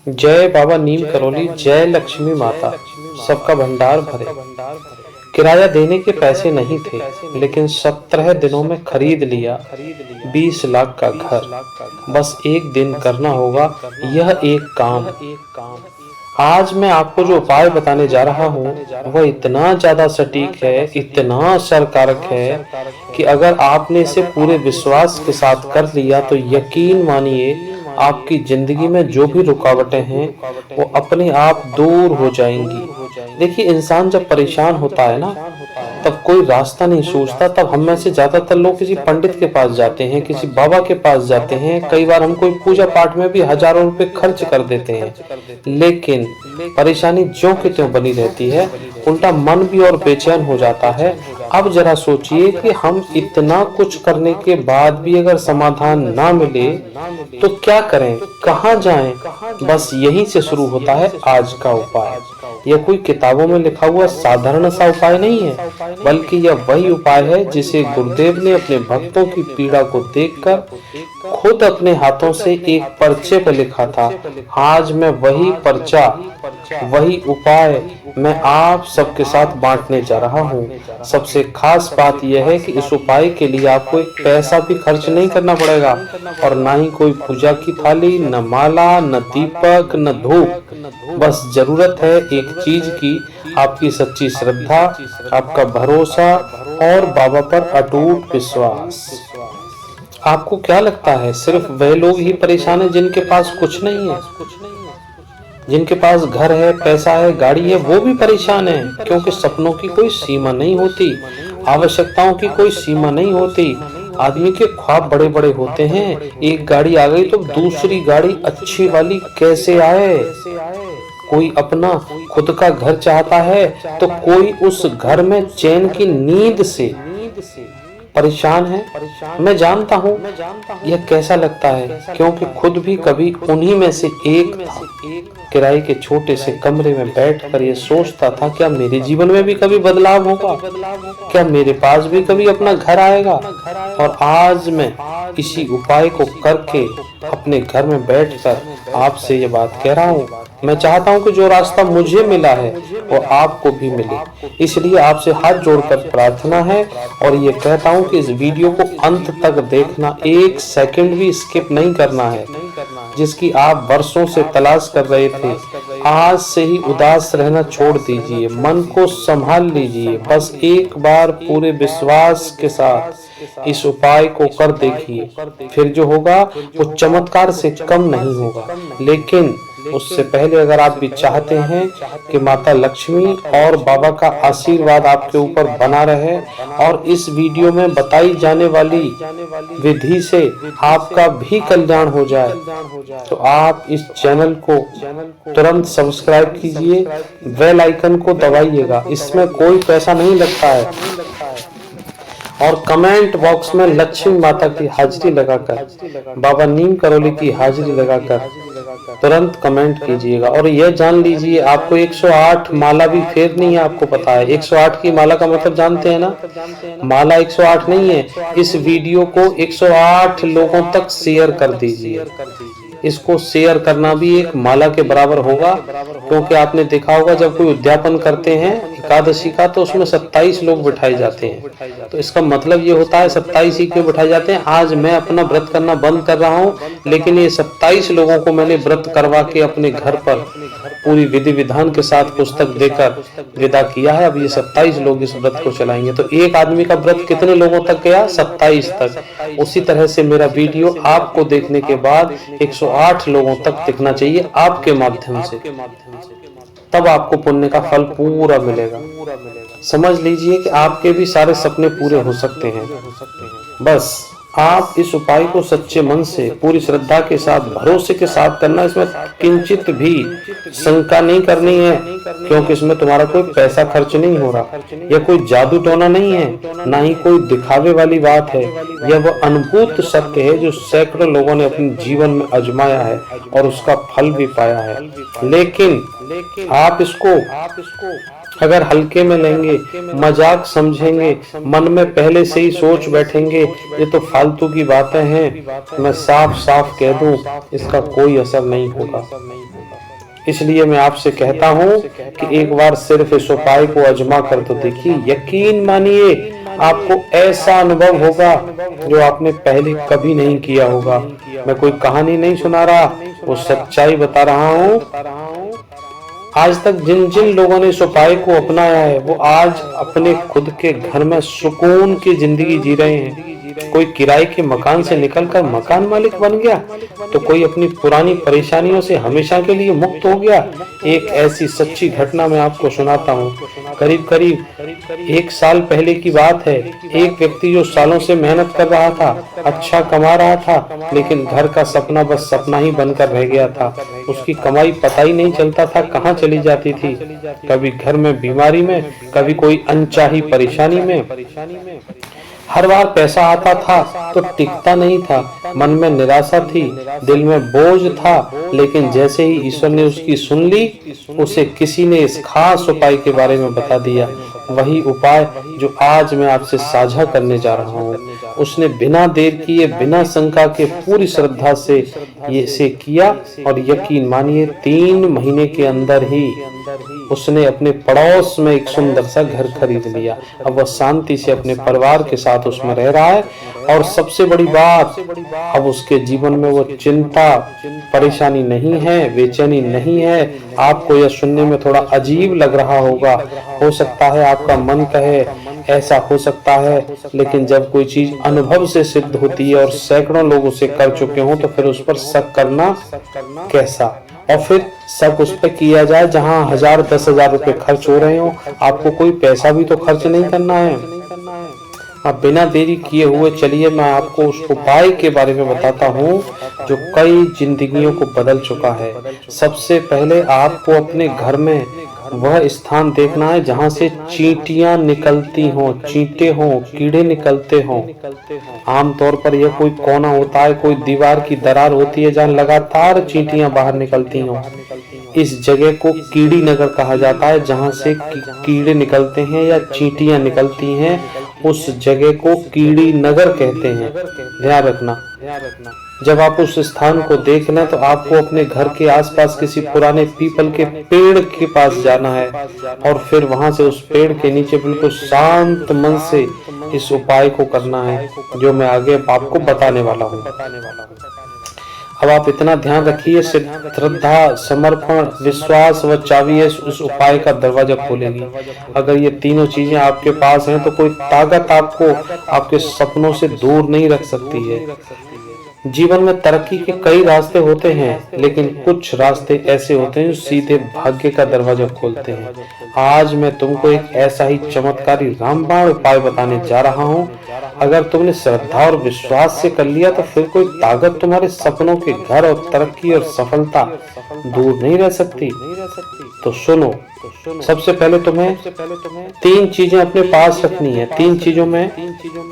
जय बाबा नीम करौली, जय लक्ष्मी माता, सबका भंडार भरे। किराया देने के पैसे नहीं थे, लेकिन 17 दिनों में खरीद लिया 20 लाख का घर। बस एक दिन करना होगा यह एक काम। आज मैं आपको जो उपाय बताने जा रहा हूँ वह इतना ज्यादा सटीक है, इतना असरकारक है कि अगर आपने इसे पूरे विश्वास के साथ कर लिया तो यकीन मानिए आपकी जिंदगी में जो भी रुकावटें हैं वो अपने आप दूर हो जाएंगी। देखिए, इंसान जब परेशान होता है ना, तब कोई रास्ता नहीं सोचता। तब हम में से ज्यादातर लोग किसी पंडित के पास जाते हैं, किसी बाबा के पास जाते हैं। कई बार हम कोई पूजा पाठ में भी हजारों रुपए खर्च कर देते हैं, लेकिन परेशानी ज्यों की त्यों बनी रहती है। उल्टा मन भी और बेचैन हो जाता है। अब जरा सोचिए कि हम इतना कुछ करने के बाद भी अगर समाधान ना मिले तो क्या करें, कहाँ जाएं? बस यहीं से शुरू होता है आज का उपाय। यह कोई किताबों में लिखा हुआ साधारण सा उपाय नहीं है, बल्कि यह वही उपाय है जिसे गुरुदेव ने अपने भक्तों की पीड़ा को देखकर खुद अपने हाथों से एक पर्चे पर लिखा था। आज मैं वही पर्चा, वही उपाय मैं आप सबके साथ बांटने जा रहा हूँ। सबसे खास बात यह है कि इस उपाय के लिए आपको एक पैसा भी खर्च नहीं करना पड़ेगा, और ना ही कोई पूजा की थाली, न माला, न दीपक, न धूप। बस जरूरत है एक चीज की, आपकी सच्ची श्रद्धा, आपका भरोसा और बाबा पर अटूट विश्वास। आपको क्या लगता है सिर्फ वह लोग ही परेशान हैं जिनके पास कुछ नहीं है? जिनके पास घर है, पैसा है, गाड़ी है, वो भी परेशान है, क्योंकि सपनों की कोई सीमा नहीं होती, आवश्यकताओं की कोई सीमा नहीं होती। आदमी के ख्वाब बड़े बड़े होते हैं। एक गाड़ी आ गई तो दूसरी गाड़ी अच्छी वाली कैसे आए? कोई अपना खुद का घर चाहता है तो कोई उस घर में चैन की नींद से परेशान है। मैं जानता हूँ यह कैसा लगता है, क्योंकि खुद भी कभी उन्हीं में से एक था। किराए के छोटे से कमरे में बैठकर ये सोचता था, क्या मेरे जीवन में भी कभी बदलाव होगा? क्या मेरे पास भी कभी अपना घर आएगा? और आज मैं इसी उपाय को करके अपने घर में बैठकर आपसे ये बात कह रहा हूँ। मैं चाहता हूँ कि जो रास्ता मुझे मिला है वो आपको भी मिले। इसलिए आपसे हाथ जोड़कर प्रार्थना है, और ये कहता हूँ कि इस वीडियो को अंत तक देखना, एक सेकंड भी स्किप नहीं करना है। जिसकी आप वर्षों से तलाश कर रहे थे, आज से ही उदास रहना छोड़ दीजिए, मन को संभाल लीजिए। बस एक बार पूरे विश्वास के साथ इस उपाय को कर देखिए, फिर जो होगा वो चमत्कार से कम नहीं होगा। लेकिन उससे पहले अगर आप भी चाहते हैं कि माता लक्ष्मी और बाबा का आशीर्वाद आपके ऊपर बना रहे और इस वीडियो में बताई जाने वाली विधि से आपका भी कल्याण हो जाए, तो आप इस चैनल को तुरंत सब्सक्राइब कीजिए, बेल आइकन को दबाइएगा। इसमें कोई पैसा नहीं लगता है, और कमेंट बॉक्स में लक्ष्मी माता की हाजिरी लगाकर, बाबा नीम करौली की हाजिरी लगाकर तुरंत कमेंट कीजिएगा। और यह जान लीजिए, आपको 108 माला भी फेरनी है। आपको पता है 108 की माला का मतलब जानते हैं ना? माला 108 नहीं है। इस वीडियो को 108 लोगों तक शेयर कर दीजिए। इसको शेयर करना भी एक माला के बराबर होगा, क्योंकि आपने देखा होगा जब कोई उद्यापन करते हैं एकादशी का तो उसमें 27 लोग बिठाए जाते हैं। तो इसका मतलब ये होता है 27 ही क्यों बिठाए जाते हैं? आज मैं अपना व्रत करना बंद कर रहा हूँ, लेकिन ये 27 लोगों को मैंने व्रत करवा के अपने घर पर पूरी विधि विधान के साथ पुस्तक देकर विदा किया है। अब ये 27 लोग इस व्रत को चलाएंगे। तो एक आदमी का व्रत कितने लोगों तक गया? 27 तक। उसी तरह से मेरा वीडियो आपको देखने के बाद 108 लोगों तक दिखना चाहिए आपके माध्यम से, तब आपको पुण्य का फल पूरा मिलेगा। समझ लीजिए कि आपके भी सारे सपने पूरे हो सकते हैं। बस आप इस उपाय को सच्चे मन से, पूरी श्रद्धा के साथ, भरोसे के साथ करना। इसमें किंचित भी शंका नहीं करनी है, क्योंकि इसमें तुम्हारा कोई पैसा खर्च नहीं हो रहा। यह कोई जादू टोना नहीं है, ना ही कोई दिखावे वाली बात है। यह वह अनुभूत सत्य है जो सैकड़ों लोगों ने अपने जीवन में आजमाया है और उसका फल भी पाया है। लेकिन आप इसको अगर हल्के में लेंगे, मजाक समझेंगे, मन में पहले से ही सोच बैठेंगे ये तो फालतू की बातें हैं, मैं साफ साफ कह दूं इसका कोई असर नहीं होगा। इसलिए मैं आपसे कहता हूं कि एक बार सिर्फ इस उपाय को आजमा कर तो देखिए, यकीन मानिए आपको ऐसा अनुभव होगा जो आपने पहले कभी नहीं किया होगा। मैं कोई कहानी नहीं सुना रहा, वो सच्चाई बता रहा हूँ। आज तक जिन जिन लोगों ने इस उपाय को अपनाया है वो आज अपने खुद के घर में सुकून की जिंदगी जी रहे हैं। कोई किराए के मकान से निकलकर मकान मालिक बन गया, तो कोई अपनी पुरानी परेशानियों से हमेशा के लिए मुक्त हो गया। एक ऐसी सच्ची घटना मैं आपको सुनाता हूँ। करीब करीब 1 साल पहले की बात है। एक व्यक्ति जो सालों से मेहनत कर रहा था, अच्छा कमा रहा था, लेकिन घर का सपना बस सपना ही बनकर रह गया था। उसकी कमाई पता ही नहीं चलता था कहाँ चली जाती थी, कभी घर में बीमारी में, कभी कोई अनचाही परेशानी में। हर बार पैसा आता था तो टिकता नहीं था, मन में निराशा थी, दिल में बोझ था। लेकिन जैसे ही ईश्वर ने उसकी सुन ली, उसे किसी ने इस खास उपाय के बारे में बता दिया। वही उपाय जो आज मैं आपसे साझा करने जा रहा हूँ। उसने बिना देर किए, बिना शंका के, पूरी श्रद्धा से इसे किया और यकीन मानिए 3 महीने के अंदर ही उसने अपने पड़ोस में एक सुंदर सा घर खरीद लिया। अब वह शांति से अपने परिवार के साथ उसमें रह रहा है। और सबसे बड़ी बात, अब उसके जीवन में वो चिंता, परेशानी नहीं है, बेचैनी नहीं है। आपको यह सुनने में थोड़ा अजीब लग रहा होगा, हो सकता है आपका मन कहे ऐसा हो सकता है, लेकिन जब कोई चीज अनुभव से सिद्ध होती है और सैकड़ों लोग उसे कर चुके हों तो फिर उस पर शक करना कैसा। और फिर शक उस पर किया जाए जहां 1000-10,000 रुपए खर्च हो रहे हो। आपको कोई पैसा भी तो खर्च नहीं करना है। अब बिना देरी किए हुए चलिए मैं आपको उस उपाय के बारे में बताता हूँ जो कई जिंदगियों को बदल चुका है। सबसे पहले आपको अपने घर में वह स्थान देखना है जहां से चींटियां निकलती हों, चींटे हों, कीड़े निकलते हों। आमतौर पर यह कोई कोना होता है, कोई दीवार की दरार होती है जहां लगातार चींटियां बाहर निकलती हों। इस जगह को कीड़ी नगर कहा जाता है। जहां से कीड़े निकलते हैं या चींटियां निकलती हैं, उस जगह को कीड़ी नगर कहते हैं। ध्यान रखना। जब आप उस स्थान को देख लें तो आपको अपने घर के आसपास किसी पुराने पीपल के पेड़ के पास जाना है और फिर वहां से उस पेड़ के नीचे बिल्कुल शांत मन से इस उपाय को करना है जो मैं आगे आपको बताने वाला हूँ। अब आप इतना ध्यान रखिए, श्रद्धा, समर्पण, विश्वास व चाबी उस उपाय का दरवाजा खोलेगी। अगर ये तीनों चीजें आपके पास हैं तो कोई ताकत आपको आपके सपनों से दूर नहीं रख सकती है। जीवन में तरक्की के कई रास्ते होते हैं, लेकिन कुछ रास्ते ऐसे होते हैं जो सीधे भाग्य का दरवाजा खोलते हैं। आज मैं तुमको एक ऐसा ही चमत्कारी रामबाण उपाय बताने जा रहा हूँ। अगर तुमने श्रद्धा और विश्वास से कर लिया तो फिर कोई ताकत तुम्हारे सपनों के घर और तरक्की और सफलता दूर नहीं रह सकती। तो सुनो, सबसे पहले तुम्हें 3 चीजें अपने पास रखनी है। 3 चीजों में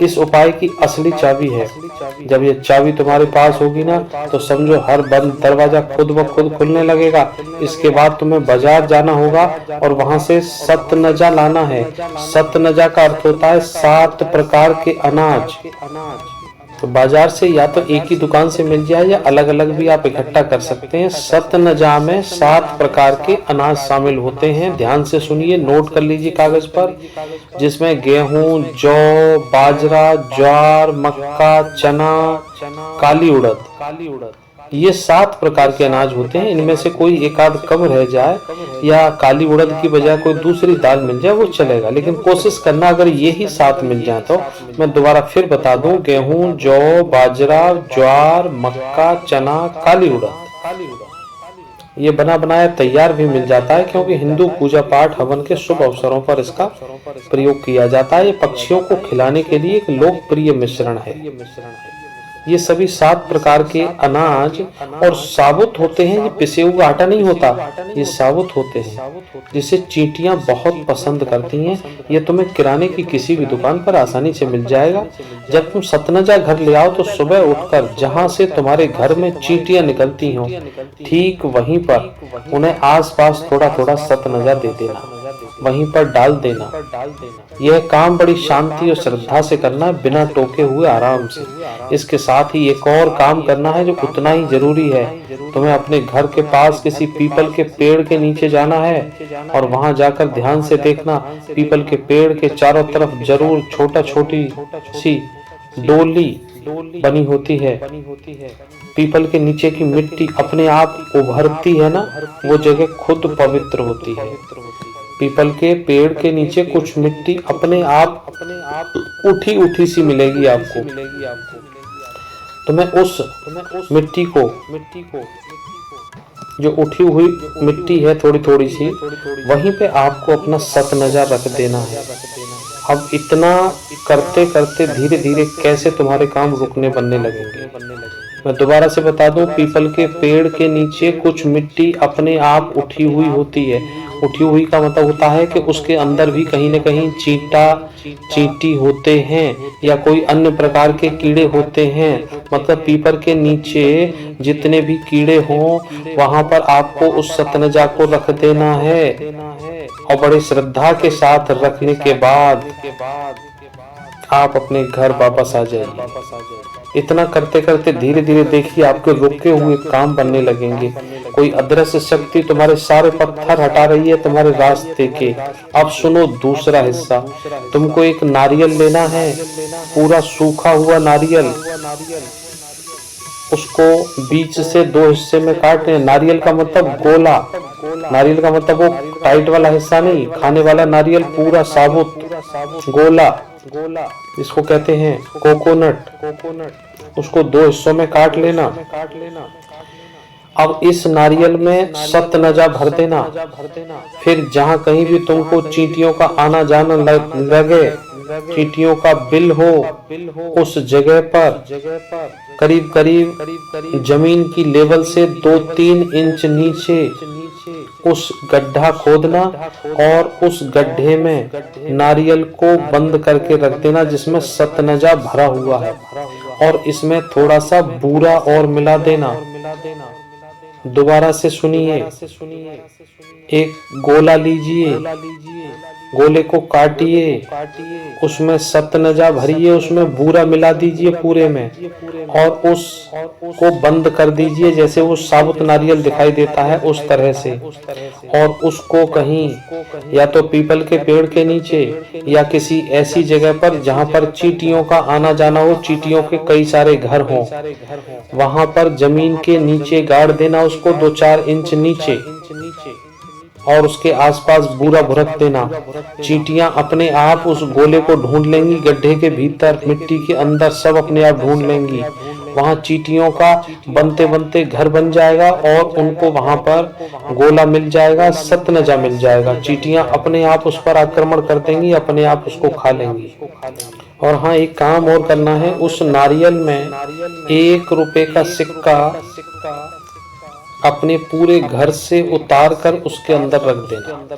इस उपाय की असली चाबी है। जब ये चाबी तुम्हारे पास होगी ना तो समझो हर बंद दरवाजा खुद ब खुद खुलने लगेगा। इसके बाद तुम्हें बाजार जाना होगा और वहां से सतनजा लाना है। सतनजा का अर्थ होता है 7 प्रकार के अनाज। तो बाजार से या तो एक ही दुकान से मिल जाए या अलग अलग भी आप इकट्ठा कर सकते हैं। सतनजा में 7 प्रकार के अनाज शामिल होते हैं। ध्यान से सुनिए, नोट कर लीजिए कागज पर, जिसमें गेहूं, जौ, बाजरा, ज्वार, मक्का, चना, काली उड़द, ये 7 प्रकार के अनाज होते हैं। इनमें से कोई एक आध कम रह जाए या काली उड़द की बजाय कोई दूसरी दाल मिल जाए वो चलेगा, लेकिन कोशिश करना अगर ये ही 7 मिल जाए तो। मैं दोबारा फिर बता दूं, गेहूं, जौ, बाजरा, ज्वार, मक्का, चना, काली उड़द। ये बना बनाया तैयार भी मिल जाता है क्योंकि हिंदू पूजा पाठ हवन के शुभ अवसरों पर इसका प्रयोग किया जाता है। ये पक्षियों को खिलाने के लिए एक लोकप्रिय मिश्रण है। ये सभी 7 प्रकार के अनाज और साबुत होते हैं। ये पिसे हुआ आटा नहीं होता, ये साबुत होते हैं, जिसे चींटियां बहुत पसंद करती हैं। ये तुम्हें किराने की किसी भी दुकान पर आसानी से मिल जाएगा। जब तुम सतनजा घर ले आओ तो सुबह उठकर जहां से तुम्हारे घर में चींटियां निकलती हों, ठीक वहीं पर उन्हें आसपास थोड़ा थोड़ा सतनजा दे देना। वहीं पर डाल देना। यह काम बड़ी शांति और श्रद्धा से करना है, बिना टोके हुए आराम से। इसके साथ ही एक और काम करना है जो उतना ही जरूरी है। तुम्हें अपने घर के पास किसी पीपल के पेड़ के नीचे जाना है और वहां जाकर ध्यान से देखना, पीपल के पेड़ के चारों तरफ जरूर छोटी सी डोली बनी होती है। पीपल के नीचे की मिट्टी अपने आप उभरती है ना, वो जगह खुद पवित्र होती है। पीपल के पेड़ के नीचे कुछ मिट्टी अपने आप उठी सी मिलेगी आपको। तुम्हें उस मिट्टी को जो उठी हुई मिट्टी है थोड़ी सी, वहीं पे आपको अपना सतनजा रख देना है। अब इतना करते करते धीरे धीरे कैसे तुम्हारे काम रुकने बनने लगेंगे। मैं दोबारा से बता दूं, पीपल के पेड़ के नीचे कुछ मिट्टी अपने आप उठी हुई होती है। उठी हुई का मतलब होता है कि उसके अंदर भी कहीं न कहीं चींटी होते हैं या कोई अन्य प्रकार के कीड़े होते हैं। मतलब पीपल के नीचे जितने भी कीड़े हों, वहां पर आपको उस सतनजा को रख देना है और बड़ी श्रद्धा के साथ रखने के बाद आप अपने घर वापस आ जाइए। इतना करते करते धीरे धीरे देखिए आपके रुके हुए काम बनने लगेंगे। कोई अदृश्य शक्ति तुम्हारे सारे पत्थर हटा रही है तुम्हारे रास्ते के। अब सुनो दूसरा हिस्सा। तुमको एक नारियल लेना है, पूरा सूखा हुआ नारियल। उसको बीच से 2 हिस्से में काटना है। नारियल का मतलब गोला, नारियल का मतलब वो टाइट वाला हिस्सा नहीं, खाने वाला नारियल पूरा साबुत गोला, इसको कहते हैं कोकोनट। उसको 2 हिस्सों में काट लेना। अब इस नारियल में सतनजा भर देना। फिर जहां कहीं भी तुमको चींटियों का आना जाना लगे, चींटियों का बिल हो, उस जगह पर करीब करीब जमीन की लेवल से 2-3 इंच नीचे उस गड्ढा खोदना और उस गड्ढे में नारियल को बंद करके रख देना जिसमें सतनजा भरा हुआ है, और इसमें थोड़ा सा बूरा और मिला देना। दोबारा से सुनिए। एक गोला लीजिए, गोले को काटिए, उसमें सतनजा भरिए, उसमें बूरा मिला दीजिए पूरे में, और उसको बंद कर दीजिए जैसे वो साबुत नारियल दिखाई देता है उस तरह से। और उसको कहीं या तो पीपल के पेड़ के नीचे या किसी ऐसी जगह पर जहां पर चींटियों का आना जाना हो, चींटियों के कई सारे घर हों, वहां पर जमीन के नीचे गाड़ देना उसको 2-4 इंच नीचे, और उसके आसपास बूरा भुरक देना। चींटियां अपने आप उस गोले को ढूंढ लेंगी, गड्ढे के भीतर मिट्टी के अंदर सब अपने आप ढूंढ लेंगी। वहां चींटियों का बनते बनते घर बन जाएगा और उनको वहां पर गोला मिल जाएगा, सतनजा मिल जाएगा। चींटियां अपने आप उस पर आक्रमण कर देंगी, अपने आप उसको खा लेंगी। और हाँ, एक काम और करना है, उस नारियल में 1 रुपए का सिक्का अपने पूरे घर से उतार कर उसके अंदर रख देना।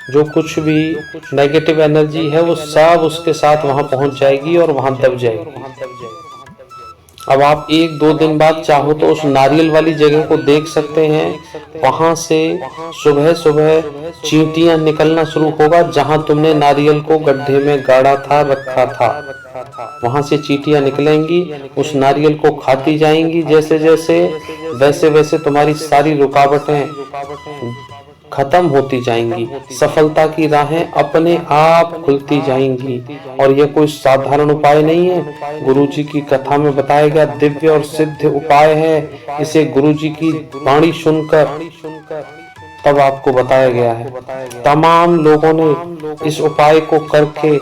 जो कुछ भी नेगेटिव एनर्जी है वो सब उसके साथ वहां पहुंच जाएगी और वहां दब जाएगी। अब आप 1-2 दिन बाद चाहो तो उस नारियल वाली जगह को देख सकते हैं। वहां से सुबह सुबह चींटियां निकलना शुरू होगा जहां तुमने नारियल को गड्ढे में गाड़ा था, रखा था। वहां से चींटियां निकलेंगी, उस नारियल को खाती जाएंगी। वैसे वैसे तुम्हारी सारी रुकावटें खत्म होती जाएंगी, सफलता की राहें अपने आप खुलती जाएंगी। और यह कोई साधारण उपाय नहीं है, गुरुजी की कथा में बताया गया दिव्य और सिद्ध उपाय है। इसे गुरुजी की वाणी सुनकर तब आपको बताया गया है। तमाम लोगों ने इस उपाय को करके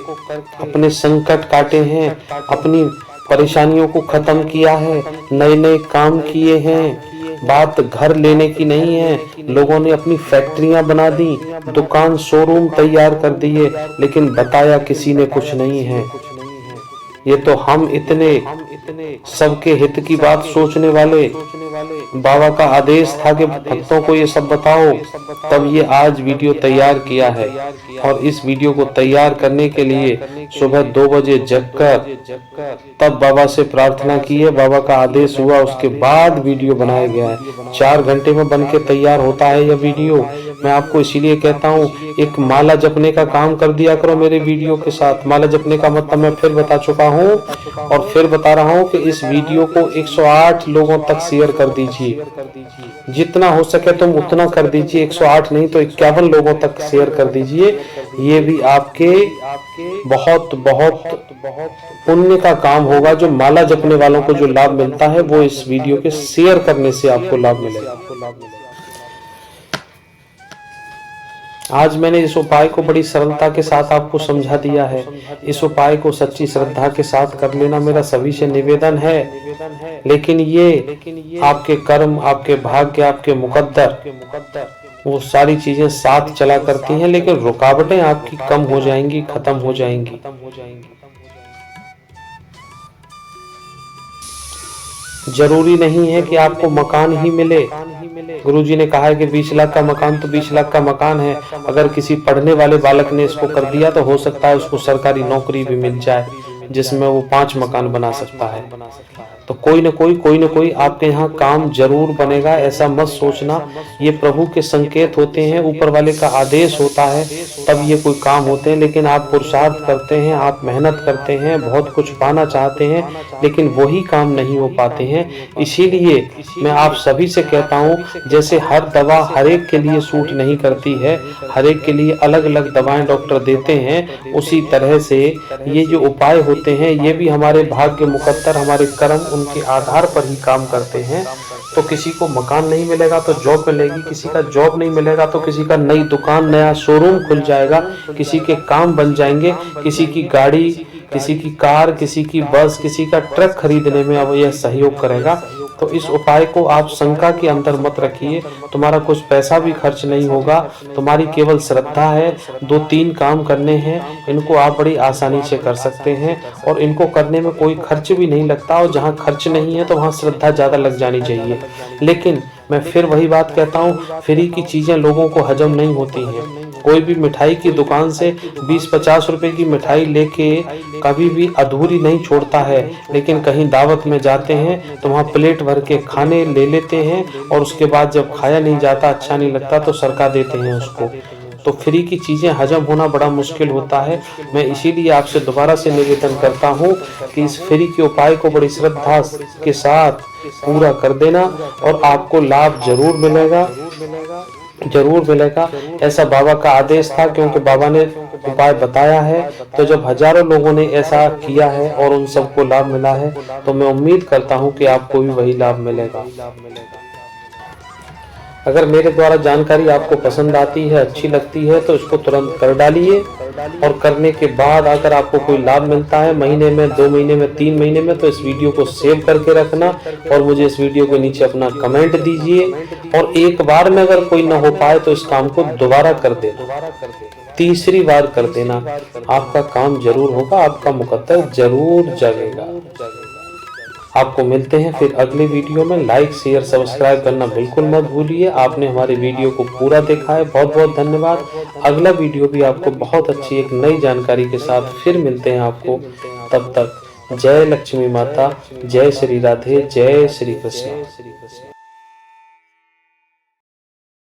अपने संकट काटे हैं, अपनी परेशानियों को खत्म किया है, नए नए काम किए हैं। बात घर लेने की नहीं है, लोगों ने अपनी फैक्ट्रियां बना दी, दुकान शोरूम तैयार कर दिए, लेकिन बताया किसी ने कुछ नहीं है। ये तो हम इतने सबके हित की बात सोचने वाले, बाबा का आदेश था कि भक्तों को ये सब बताओ, तब ये आज वीडियो तैयार किया है। और इस वीडियो को तैयार करने के लिए सुबह 2 बजे जगकर तब बाबा से प्रार्थना की है, बाबा का आदेश हुआ, उसके बाद वीडियो बनाया गया है। 4 घंटे में बन के तैयार होता है यह वीडियो। मैं आपको इसीलिए कहता हूँ एक माला जपने का काम कर दिया करो मेरे वीडियो के साथ। माला जपने का मतलब मैं फिर बता चुका हूँ और फिर बता रहा हूँ कि इस वीडियो को 108 लोगों तक शेयर कर दीजिए। जितना हो सके तुम उतना कर दीजिए, 108 नहीं तो 51 लोगों तक शेयर कर दीजिए। ये भी आपके बहुत बहुत पुण्य का काम होगा। जो माला जपने वालों को जो लाभ मिलता है वो इस वीडियो के शेयर करने से आपको लाभ मिलेगा। आज मैंने इस उपाय को बड़ी सरलता के साथ आपको समझा दिया है। इस उपाय को सच्ची श्रद्धा के साथ कर लेना मेरा सभी से निवेदन है। लेकिन ये आपके कर्म, आपके भाग्य, आपके मुकद्दर वो सारी चीजें साथ चला करती हैं, लेकिन रुकावटें आपकी कम हो जाएंगी, खत्म हो जाएंगी। जरूरी नहीं है कि आपको मकान ही मिले। गुरुजी ने कहा है कि 20 लाख का मकान तो 20 लाख का मकान है। अगर किसी पढ़ने वाले बालक ने इसको कर दिया तो हो सकता है उसको सरकारी नौकरी भी मिल जाए जिसमें वो 5 मकान बना सकता है। तो कोई न कोई आपके यहाँ काम जरूर बनेगा, ऐसा मत सोचना। ये प्रभु के संकेत होते हैं, ऊपर वाले का आदेश होता है तब ये कोई काम होते हैं। लेकिन आप पुरुषार्थ करते हैं, आप मेहनत करते हैं, बहुत कुछ पाना चाहते हैं, लेकिन वही काम नहीं हो पाते हैं। इसीलिए मैं आप सभी से कहता हूँ, जैसे हर दवा हर एक के लिए सूट नहीं करती है, हर एक के लिए अलग अलग दवाएं डॉक्टर देते हैं, उसी तरह से ये जो उपाय होते हैं ये भी हमारे भाग्य, मुकद्दर, हमारे कर्म, उनके आधार पर ही काम करते हैं। तो किसी को मकान नहीं मिलेगा तो जॉब मिलेगी, किसी का जॉब नहीं मिलेगा तो किसी का नई दुकान, नया शोरूम खुल जाएगा, किसी के काम बन जाएंगे, किसी की गाड़ी, किसी की कार, किसी की बस, किसी का ट्रक खरीदने में अब यह सहयोग करेगा। तो इस उपाय को आप शंका के अंदर मत रखिए। तुम्हारा कुछ पैसा भी खर्च नहीं होगा, तुम्हारी केवल श्रद्धा है। 2-3 काम करने हैं, इनको आप बड़ी आसानी से कर सकते हैं और इनको करने में कोई खर्च भी नहीं लगता। और जहाँ खर्च नहीं है तो वहाँ श्रद्धा ज़्यादा लग जानी चाहिए। लेकिन मैं फिर वही बात कहता हूँ, फ्री की चीज़ें लोगों को हजम नहीं होती हैं। कोई भी मिठाई की दुकान से 20-50 रुपए की मिठाई लेके कभी भी अधूरी नहीं छोड़ता है, लेकिन कहीं दावत में जाते हैं तो वहाँ प्लेट भर के खाने ले लेते हैं और उसके बाद जब खाया नहीं जाता, अच्छा नहीं लगता तो सरका देते हैं उसको। तो फ्री की चीज़ें हजम होना बड़ा मुश्किल होता है। मैं इसीलिए आपसे दोबारा से निवेदन करता हूँ कि इस फ्री के उपाय को बड़ी श्रद्धा के साथ पूरा कर देना और आपको लाभ जरूर मिलेगा, जरूर मिलेगा। ऐसा बाबा का आदेश था, क्योंकि बाबा ने उपाय बताया है। तो जब हजारों लोगों ने ऐसा किया है और उन सबको लाभ मिला है, तो मैं उम्मीद करता हूँ कि आपको भी वही लाभ मिलेगा। अगर मेरे द्वारा जानकारी आपको पसंद आती है, अच्छी लगती है, तो इसको तुरंत कर डालिए। और करने के बाद अगर आपको कोई लाभ मिलता है, महीने में, 2 महीने में, 3 महीने में, तो इस वीडियो को सेव करके रखना और मुझे इस वीडियो के नीचे अपना कमेंट दीजिए। और एक बार में अगर कोई ना हो पाए तो इस काम को दोबारा कर देना, तीसरी बार कर देना। आपका काम जरूर होगा, आपका मुकद्दर जरूर जगेगा। आपको मिलते हैं फिर अगले वीडियो में। लाइक, शेयर, सब्सक्राइब करना बिल्कुल मत भूलिए। आपने हमारे वीडियो को पूरा देखा है, बहुत बहुत धन्यवाद। अगला वीडियो भी आपको बहुत अच्छी एक नई जानकारी के साथ फिर मिलते हैं आपको। तब तक जय लक्ष्मी माता, जय श्री राधे, जय श्री कृष्ण।